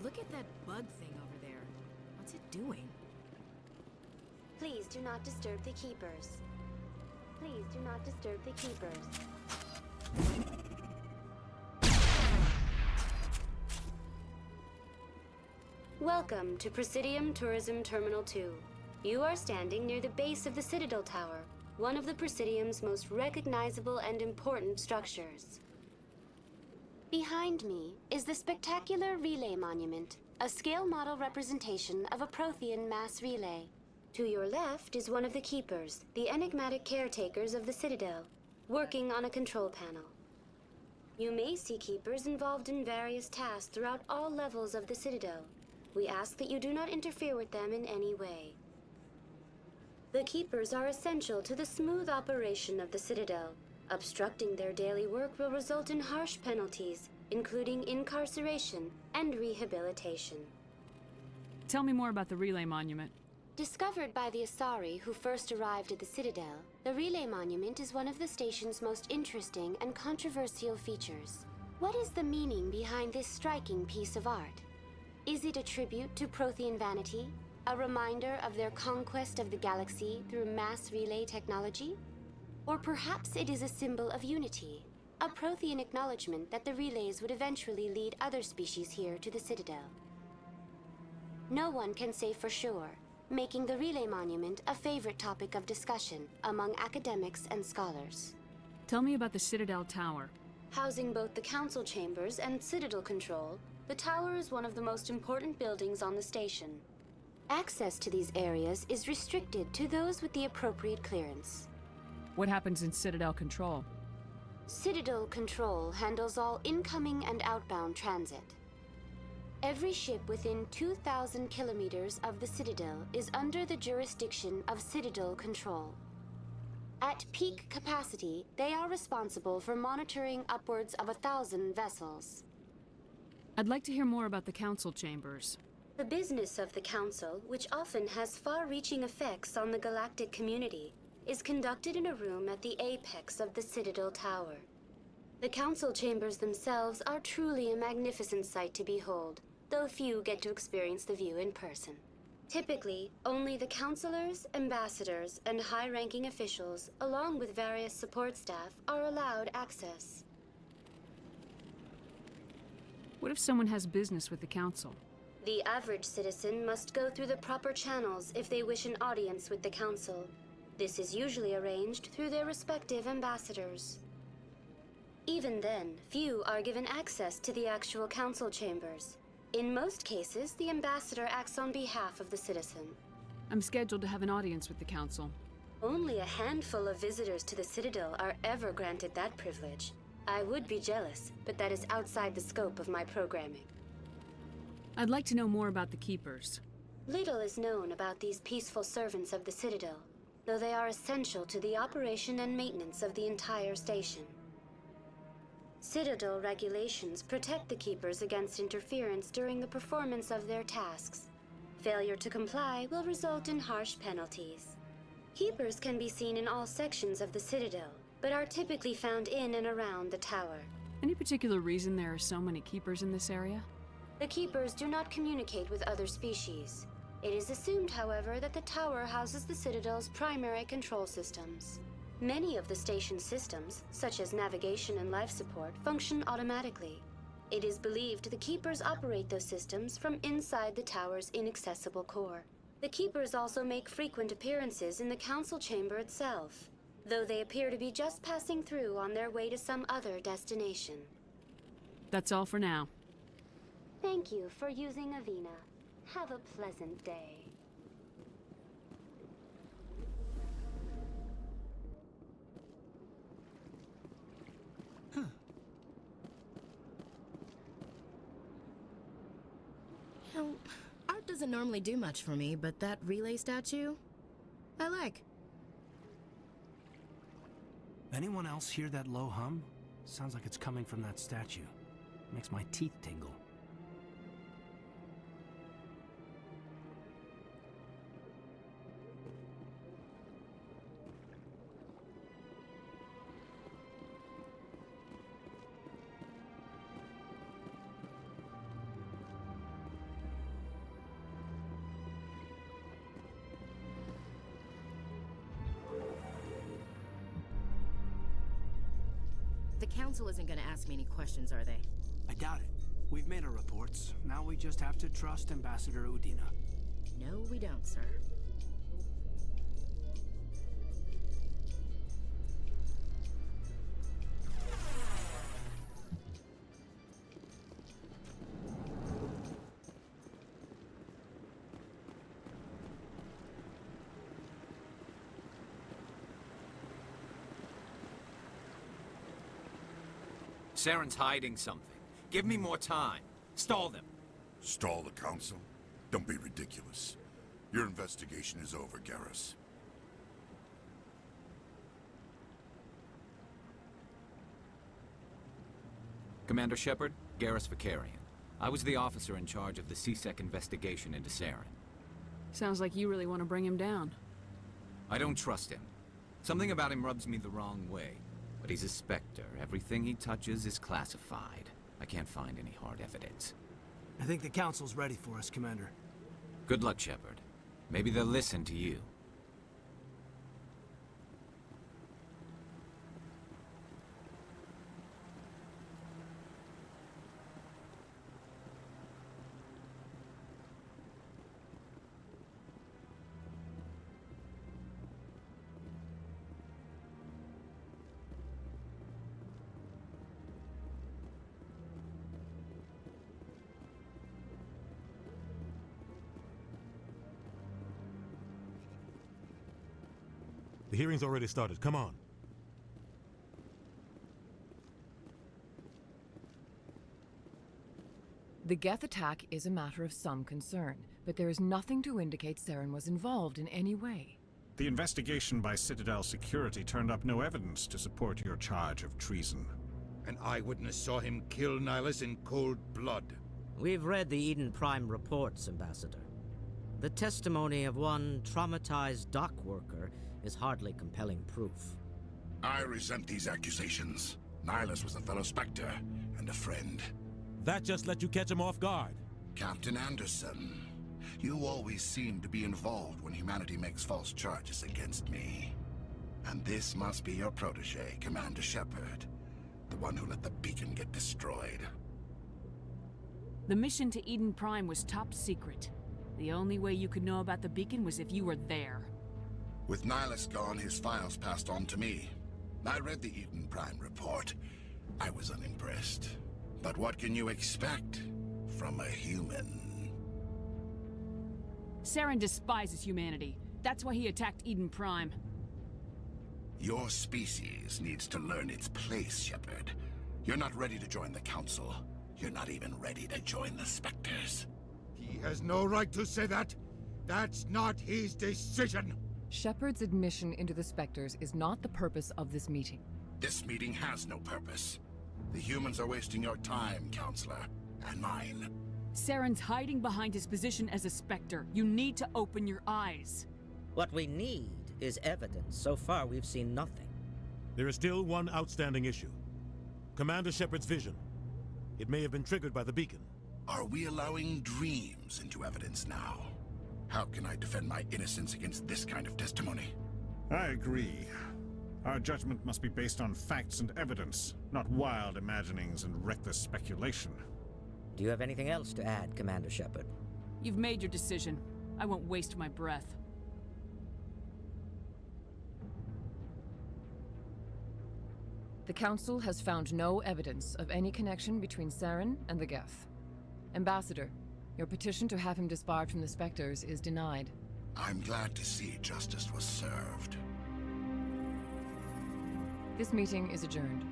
Speaker 1: Look at that bug thing over there. What's it doing?
Speaker 8: Please do not disturb the keepers. Please do not disturb the keepers. Welcome to Presidium Tourism Terminal 2. You are standing near the base of the Citadel Tower, one of the Presidium's most recognizable and important structures. Behind me is the spectacular Relay Monument, a scale model representation of a Prothean mass relay. To your left is one of the Keepers, the enigmatic caretakers of the Citadel, working on a control panel. You may see Keepers involved in various tasks throughout all levels of the Citadel. We ask that you do not interfere with them in any way. The Keepers are essential to the smooth operation of the Citadel. Obstructing their daily work will result in harsh penalties, including incarceration and rehabilitation.
Speaker 5: Tell me more about the Relay Monument.
Speaker 8: Discovered by the Asari who first arrived at the Citadel, the Relay Monument is one of the station's most interesting and controversial features. What is the meaning behind this striking piece of art? Is it a tribute to Prothean vanity? A reminder of their conquest of the galaxy through mass relay technology? Or perhaps it is a symbol of unity, a Prothean acknowledgement that the relays would eventually lead other species here to the Citadel. No one can say for sure, making the Relay Monument a favorite topic of discussion among academics and scholars.
Speaker 5: Tell me about the Citadel Tower.
Speaker 8: Housing both the Council Chambers and Citadel Control, the tower is one of the most important buildings on the station. Access to these areas is restricted to those with the appropriate clearance.
Speaker 5: What happens in Citadel Control?
Speaker 8: Citadel Control handles all incoming and outbound transit. Every ship within 2,000 kilometers of the Citadel is under the jurisdiction of Citadel Control. At peak capacity, they are responsible for monitoring upwards of 1,000 vessels.
Speaker 5: I'd like to hear more about the Council Chambers.
Speaker 8: The business of the Council, which often has far-reaching effects on the galactic community, is conducted in a room at the apex of the Citadel Tower. The Council Chambers themselves are truly a magnificent sight to behold, though few get to experience the view in person. Typically, only the councilors, ambassadors, and high-ranking officials, along with various support staff, are allowed access.
Speaker 5: What if someone has business with the Council?
Speaker 8: The average citizen must go through the proper channels if they wish an audience with the Council. This is usually arranged through their respective ambassadors. Even then, few are given access to the actual Council Chambers. In most cases, the ambassador acts on behalf of the citizen.
Speaker 5: I'm scheduled to have an audience with the Council.
Speaker 8: Only a handful of visitors to the Citadel are ever granted that privilege. I would be jealous, but that is outside the scope of my programming.
Speaker 5: I'd like to know more about the Keepers.
Speaker 8: Little is known about these peaceful servants of the Citadel, though they are essential to the operation and maintenance of the entire station. Citadel regulations protect the Keepers against interference during the performance of their tasks. Failure to comply will result in harsh penalties. Keepers can be seen in all sections of the Citadel, but are typically found in and around the tower.
Speaker 5: Any particular reason there are so many keepers in this area?
Speaker 8: The keepers do not communicate with other species. It is assumed, however, that the tower houses the Citadel's primary control systems. Many of the station's systems, such as navigation and life support, function automatically. It is believed the keepers operate those systems from inside the tower's inaccessible core. The keepers also make frequent appearances in the council chamber itself, though they appear to be just passing through on their way to some other destination.
Speaker 5: That's all for now.
Speaker 8: Thank you for using Avina. Have a pleasant day.
Speaker 1: You know, art doesn't normally do much for me, but that relay statue, I like.
Speaker 12: Anyone else hear that low hum? Sounds like it's coming from that statue. Makes my teeth tingle.
Speaker 1: The council isn't gonna ask me any questions, are they?
Speaker 12: I doubt it. We've made our reports. Now we just have to trust Ambassador Udina.
Speaker 1: No, we don't, sir.
Speaker 7: Saren's hiding something. Give me more time. Stall them.
Speaker 10: Stall the council? Don't be ridiculous. Your investigation is over, Garrus.
Speaker 14: Commander Shepard, Garrus Vakarian. I was the officer in charge of the CSEC investigation into Saren.
Speaker 5: Sounds like you really want to bring him down.
Speaker 14: I don't trust him. Something about him rubs me the wrong way. But he's a Spectre. Everything he touches is classified. I can't find any hard evidence.
Speaker 12: I think the council's ready for us, Commander.
Speaker 14: Good luck, Shepard. Maybe they'll listen to you.
Speaker 22: The hearing's already started. Come on.
Speaker 23: The Geth attack is a matter of some concern, but there is nothing to indicate Saren was involved in any way.
Speaker 24: The investigation by Citadel Security turned up no evidence to support your charge of treason.
Speaker 25: An eyewitness saw him kill Nihilus in cold blood.
Speaker 26: We've read the Eden Prime reports, Ambassador. The testimony of one traumatized dock worker is hardly compelling proof.
Speaker 10: I resent these accusations. Nihilus was a fellow Spectre and a friend.
Speaker 22: That just let you catch him off guard.
Speaker 10: Captain Anderson, you always seem to be involved when humanity makes false charges against me. And this must be your protege, Commander Shepard, the one who let the beacon get destroyed.
Speaker 5: The mission to Eden Prime was top secret. The only way you could know about the beacon was if you were there.
Speaker 10: With Nihilus gone, his files passed on to me. I read the Eden Prime report. I was unimpressed. But what can you expect from a human?
Speaker 5: Saren despises humanity. That's why he attacked Eden Prime.
Speaker 10: Your species needs to learn its place, Shepard. You're not ready to join the Council. You're not even ready to join the Spectres.
Speaker 25: He has no right to say that. That's not his decision.
Speaker 23: Shepard's admission into the Spectres is not the purpose of this meeting.
Speaker 10: This meeting has no purpose. The humans are wasting your time, Counselor, and mine.
Speaker 5: Saren's hiding behind his position as a Spectre. You need to open your eyes.
Speaker 26: What we need is evidence. So far, we've seen nothing.
Speaker 22: There is still one outstanding issue. Commander Shepard's vision. It may have been triggered by the beacon.
Speaker 2: Are we allowing dreams into evidence now? How can I defend my innocence against this kind of testimony?
Speaker 24: I agree. Our judgment must be based on facts and evidence, not wild imaginings and reckless speculation.
Speaker 26: Do you have anything else to add, Commander Shepard?
Speaker 5: You've made your decision. I won't waste my breath.
Speaker 23: The Council has found no evidence of any connection between Saren and the Geth. Ambassador, your petition to have him disbarred from the Spectres is denied.
Speaker 2: I'm glad to see justice was served.
Speaker 23: This meeting is adjourned.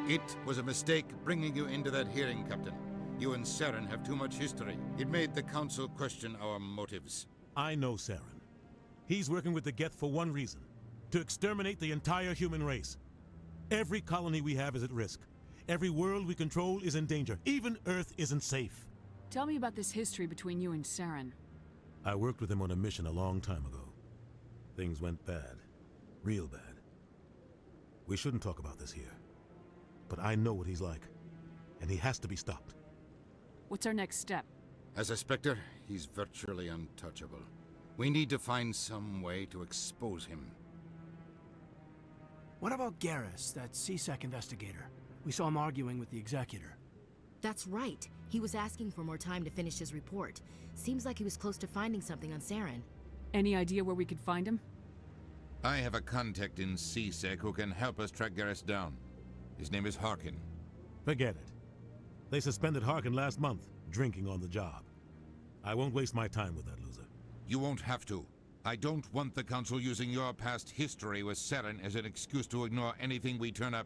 Speaker 4: It was a mistake bringing you into that hearing, Captain. You and Saren have too much history. It made the Council question our motives.
Speaker 22: I know Saren. He's working with the Geth for one reason. To exterminate the entire human race. Every colony we have is at risk. Every world we control is in danger. Even Earth isn't safe.
Speaker 5: Tell me about this history between you and Saren.
Speaker 22: I worked with him on a mission a long time ago. Things went bad. Real bad. We shouldn't talk about this here. But I know what he's like. And he has to be stopped.
Speaker 5: What's our next step?
Speaker 4: As a Spectre, he's virtually untouchable. We need to find some way to expose him.
Speaker 12: What about Garrus, that C-Sec investigator? We saw him arguing with the Executor.
Speaker 1: That's right. He was asking for more time to finish his report. Seems like he was close to finding something on Saren.
Speaker 5: Any idea where we could find him?
Speaker 4: I have a contact in C-Sec who can help us track Garrus down. His name is Harkin.
Speaker 22: Forget it. They suspended Harkin last month, drinking on the job. I won't waste my time with that loser.
Speaker 4: You won't have to. I don't want the Council using your past history with Saren as an excuse to ignore anything we turn up.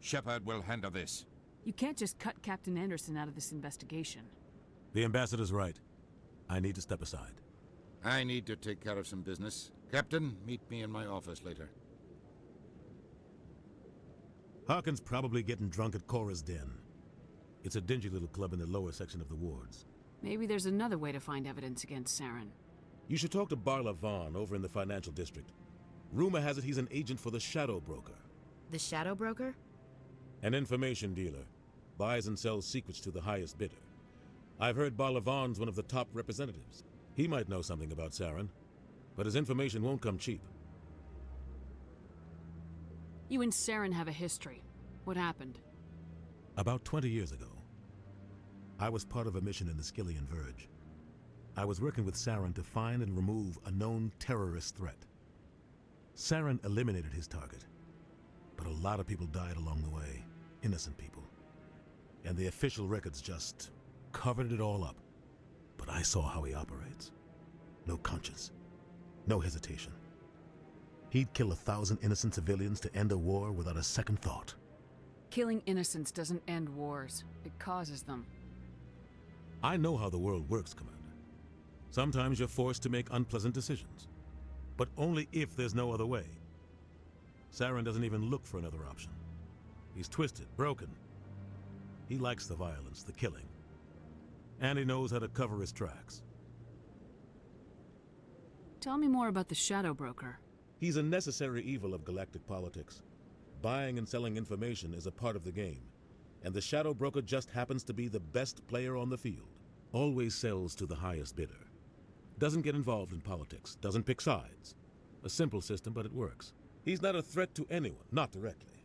Speaker 4: Shepard will handle this.
Speaker 5: You can't just cut Captain Anderson out of this investigation.
Speaker 22: The Ambassador's right. I need to step aside.
Speaker 4: I need to take care of some business. Captain, meet me in my office later.
Speaker 22: Harkin's probably getting drunk at Cora's Den. It's a dingy little club in the lower section of the wards.
Speaker 5: Maybe there's another way to find evidence against Saren.
Speaker 22: You should talk to Barla Vaughn over in the financial district. Rumor has it he's an agent for the Shadow Broker.
Speaker 1: The Shadow Broker?
Speaker 22: An information dealer. Buys and sells secrets to the highest bidder. I've heard Barla Vaughn's one of the top representatives. He might know something about Saren, but his information won't come cheap.
Speaker 5: You and Saren have a history. What happened?
Speaker 22: About 20 years ago, I was part of a mission in the Skillian Verge. I was working with Saren to find and remove a known terrorist threat. Saren eliminated his target, but a lot of people died along the way, innocent people. And the official records just covered it all up. But I saw how he operates. No conscience, no hesitation. He'd kill 1,000 innocent civilians to end a war without a second thought.
Speaker 5: Killing innocents doesn't end wars. It causes them.
Speaker 22: I know how the world works, Commander. Sometimes you're forced to make unpleasant decisions, but only if there's no other way. Saren doesn't even look for another option. He's twisted, broken. He likes the violence, the killing. And he knows how to cover his tracks.
Speaker 5: Tell me more about the Shadow Broker.
Speaker 22: He's a necessary evil of galactic politics. Buying and selling information is a part of the game, and the Shadow Broker just happens to be the best player on the field. Always sells to the highest bidder. Doesn't get involved in politics, doesn't pick sides. A simple system, but it works. He's not a threat to anyone, not directly.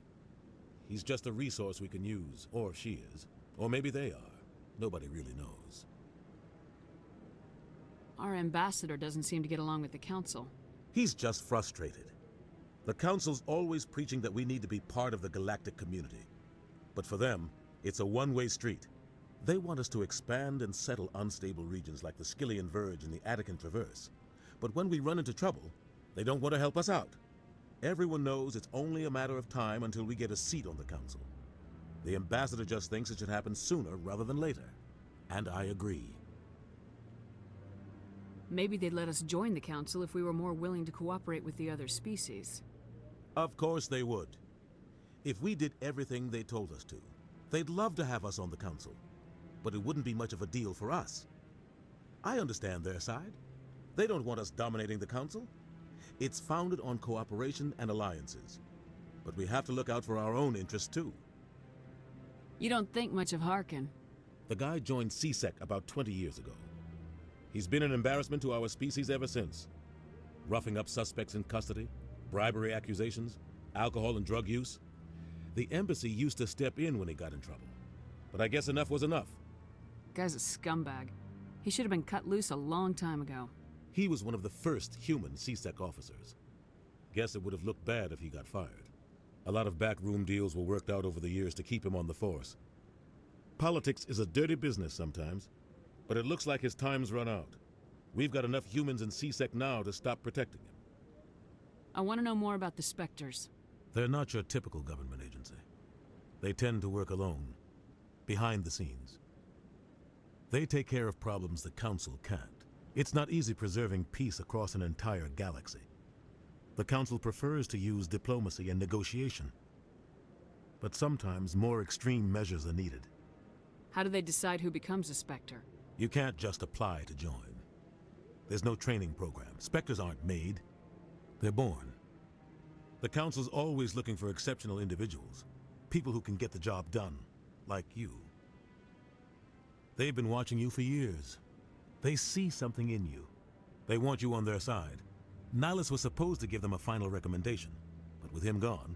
Speaker 22: He's just a resource we can use, or she is. Or maybe they are. Nobody really knows.
Speaker 5: Our ambassador doesn't seem to get along with the Council.
Speaker 22: He's just frustrated. The Council's always preaching that we need to be part of the galactic community. But for them, it's a one-way street. They want us to expand and settle unstable regions like the Skillian Verge and the Attican Traverse. But when we run into trouble, they don't want to help us out. Everyone knows it's only a matter of time until we get a seat on the Council. The Ambassador just thinks it should happen sooner rather than later. And I agree.
Speaker 5: Maybe they'd let us join the Council if we were more willing to cooperate with the other species.
Speaker 22: Of course they would. If we did everything they told us to, they'd love to have us on the council, but it wouldn't be much of a deal for us. I understand their side. They don't want us dominating the council. It's founded on cooperation and alliances, but we have to look out for our own interests too.
Speaker 5: You don't think much of Harkin.
Speaker 22: The guy joined CSEC about 20 years ago. He's been an embarrassment to our species ever since. Roughing up suspects in custody, bribery accusations, alcohol and drug use. The embassy used to step in when he got in trouble. But I guess enough was enough.
Speaker 5: Guy's a scumbag. He should have been cut loose a long time ago.
Speaker 22: He was one of the first human CSEC officers. Guess it would have looked bad if he got fired. A lot of backroom deals were worked out over the years to keep him on the force. Politics is a dirty business sometimes, but it looks like his time's run out. We've got enough humans in CSEC now to stop protecting him.
Speaker 5: I want to know more about the Spectres.
Speaker 22: They're not your typical government agency. They tend to work alone, behind the scenes. They take care of problems the Council can't. It's not easy preserving peace across an entire galaxy. The Council prefers to use diplomacy and negotiation. But sometimes more extreme measures are needed.
Speaker 5: How do they decide who becomes a Spectre?
Speaker 22: You can't just apply to join. There's no training program. Spectres aren't made. They're born. The Council's always looking for exceptional individuals. People who can get the job done, like you. They've been watching you for years. They see something in you. They want you on their side. Nihilus was supposed to give them a final recommendation, but with him gone,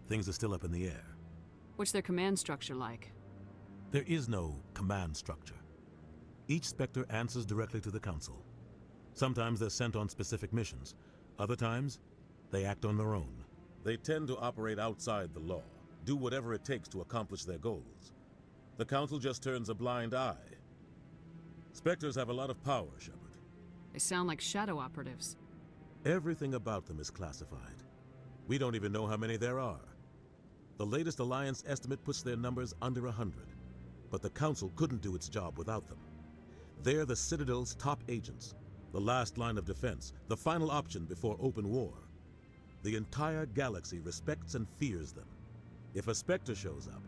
Speaker 22: things are still up in the air.
Speaker 5: What's their command structure like?
Speaker 22: There is no command structure. Each Spectre answers directly to the Council. Sometimes they're sent on specific missions. Other times, they act on their own. They tend to operate outside the law, do whatever it takes to accomplish their goals. The Council just turns a blind eye. Spectres have a lot of power, Shepard.
Speaker 5: They sound like shadow operatives.
Speaker 22: Everything about them is classified. We don't even know how many there are. The latest Alliance estimate puts their numbers under 100, but the Council couldn't do its job without them. They're the Citadel's top agents, the last line of defense, the final option before open war. The entire galaxy respects and fears them. If a Spectre shows up,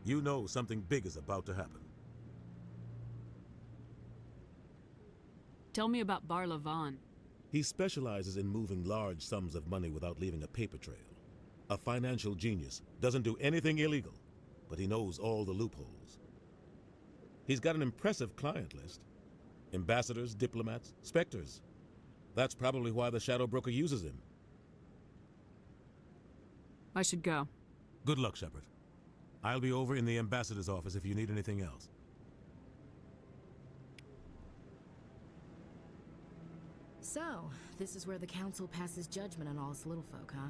Speaker 22: you know something big is about to happen.
Speaker 5: Tell me about Bar Lavan.
Speaker 22: He specializes in moving large sums of money without leaving a paper trail. A financial genius, doesn't do anything illegal, but he knows all the loopholes. He's got an impressive client list. Ambassadors, diplomats, Spectres. That's probably why the Shadow Broker uses him.
Speaker 5: I should go.
Speaker 22: Good luck, Shepard. I'll be over in the Ambassador's office if you need anything else.
Speaker 1: So, this is where the Council passes judgment on all us little folk, huh?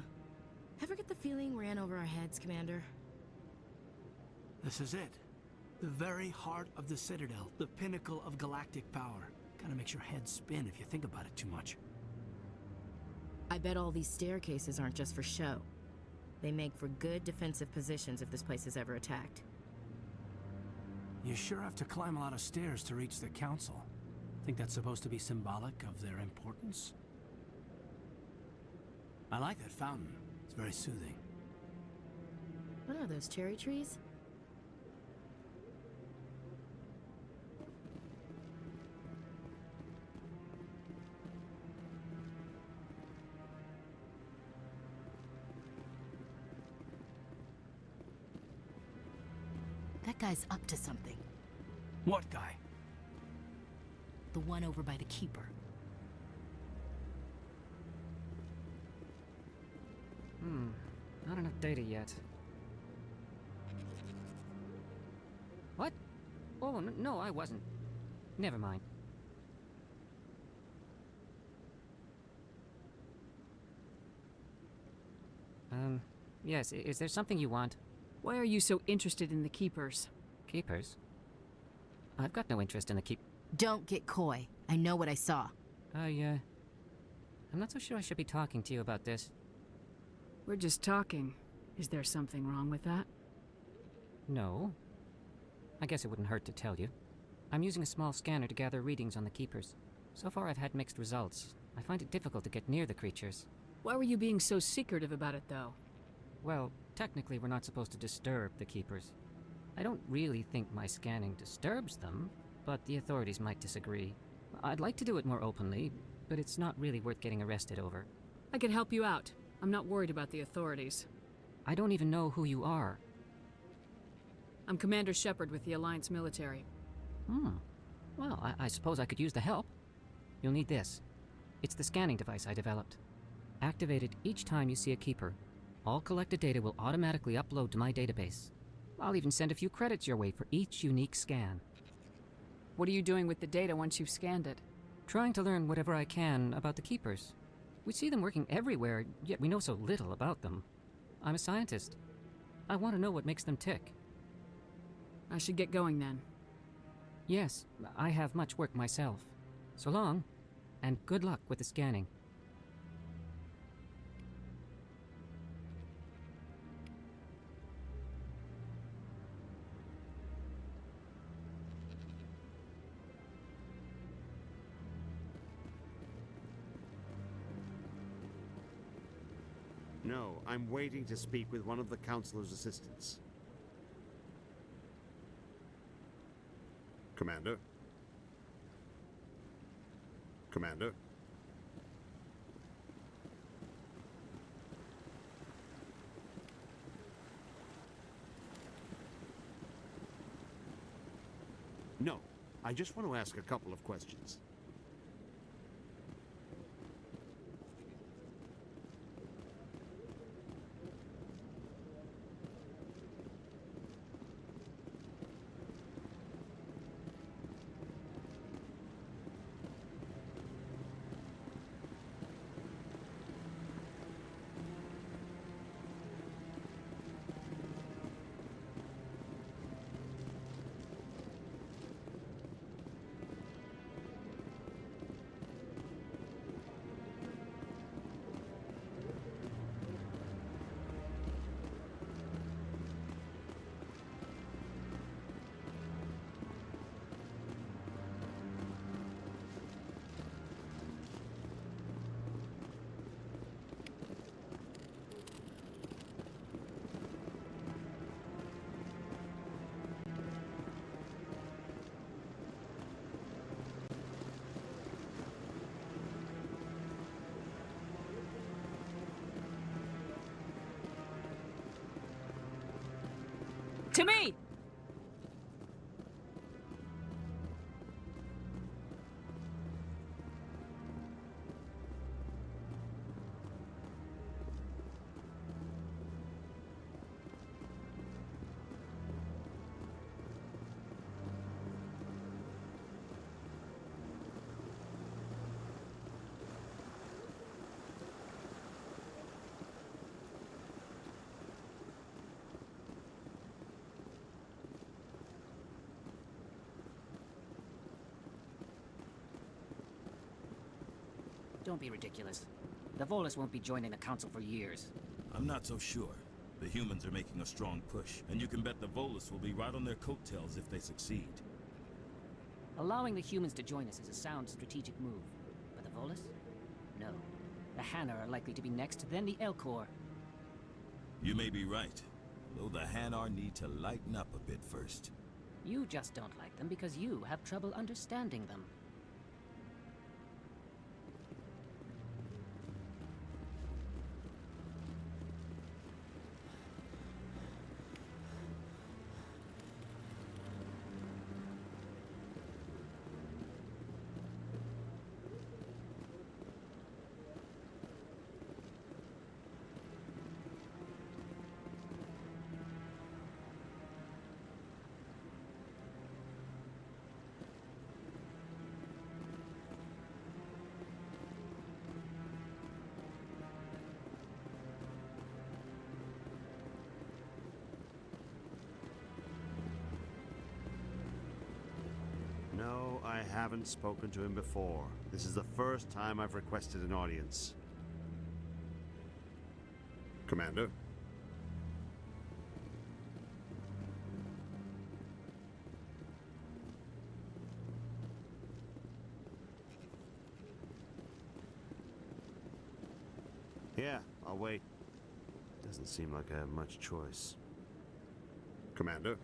Speaker 1: Ever get the feeling we're in over our heads, Commander?
Speaker 12: This is it. The very heart of the Citadel, the pinnacle of galactic power. Kinda makes your head spin if you think about it too much.
Speaker 1: I bet all these staircases aren't just for show. They make for good defensive positions if this place is ever attacked.
Speaker 12: You sure have to climb a lot of stairs to reach the Council. Think that's supposed to be symbolic of their importance? I like that fountain. It's very soothing.
Speaker 1: What are those, cherry trees? That guy's up to something.
Speaker 12: What guy?
Speaker 1: The one over by the Keeper.
Speaker 9: Not enough data yet. What? Oh, no, I wasn't. Never mind. Yes, is there something you want?
Speaker 5: Why are you so interested in the Keepers?
Speaker 9: Keepers? I've got no interest in the
Speaker 1: Don't get coy. I know what I saw.
Speaker 9: I'm not so sure I should be talking to you about this.
Speaker 5: We're just talking. Is there something wrong with that?
Speaker 9: No. I guess it wouldn't hurt to tell you. I'm using a small scanner to gather readings on the Keepers. So far I've had mixed results. I find it difficult to get near the creatures.
Speaker 5: Why were you being so secretive about it, though?
Speaker 9: Well, technically we're not supposed to disturb the Keepers. I don't really think my scanning disturbs them, but the authorities might disagree. I'd like to do it more openly, but it's not really worth getting arrested over.
Speaker 5: I can help you out. I'm not worried about the authorities.
Speaker 9: I don't even know who you are.
Speaker 5: I'm Commander Shepard with the Alliance military.
Speaker 9: Well, I suppose I could use the help. You'll need this. It's the scanning device I developed. Activate it each time you see a Keeper. All collected data will automatically upload to my database. I'll even send a few credits your way for each unique scan.
Speaker 5: What are you doing with the data once you've scanned it?
Speaker 9: Trying to learn whatever I can about the Keepers. We see them working everywhere, yet we know so little about them. I'm a scientist. I want to know what makes them tick.
Speaker 5: I should get going then.
Speaker 9: Yes, I have much work myself. So long, and good luck with the scanning.
Speaker 11: No, I'm waiting to speak with one of the Councilor's assistants.
Speaker 10: Commander? Commander?
Speaker 11: No, I just want to ask a couple of questions.
Speaker 5: To me!
Speaker 9: Don't be ridiculous. The Volus won't be joining the Council for years.
Speaker 13: I'm not so sure. The humans are making a strong push, and you can bet the Volus will be right on their coattails if they succeed.
Speaker 9: Allowing the humans to join us is a sound strategic move. But the Volus? No. The Hanna are likely to be next, then the Elcor.
Speaker 13: You may be right, though the Hanar need to lighten up a bit first.
Speaker 9: You just don't like them because you have trouble understanding them.
Speaker 11: No, I haven't spoken to him before. This is the first time I've requested an audience.
Speaker 10: Commander?
Speaker 11: Yeah, I'll wait. Doesn't seem like I have much choice.
Speaker 24: Commander?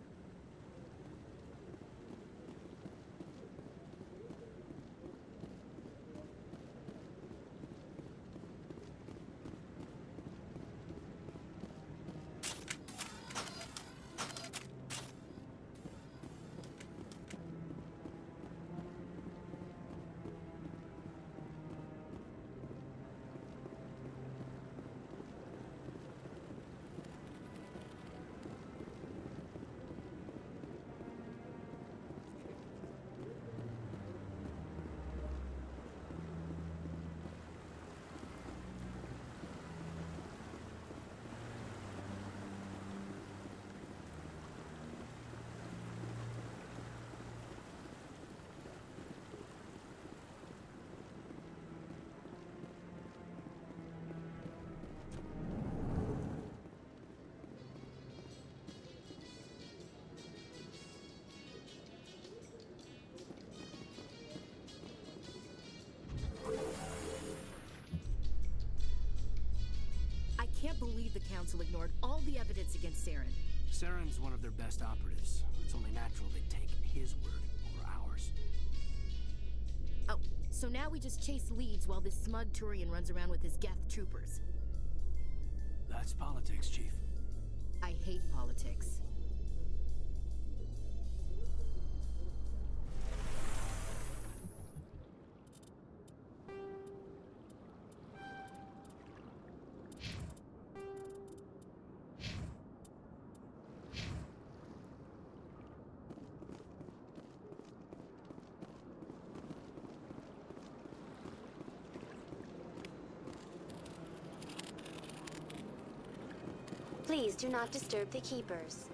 Speaker 1: I can't believe the Council ignored all the evidence against Saren.
Speaker 12: Saren's one of their best operatives. It's only natural they'd take his word over ours.
Speaker 1: Oh, so now we just chase leads while this smug Turian runs around with his Geth troopers.
Speaker 12: That's politics, Chief.
Speaker 1: I hate politics.
Speaker 8: Please do not disturb the keepers.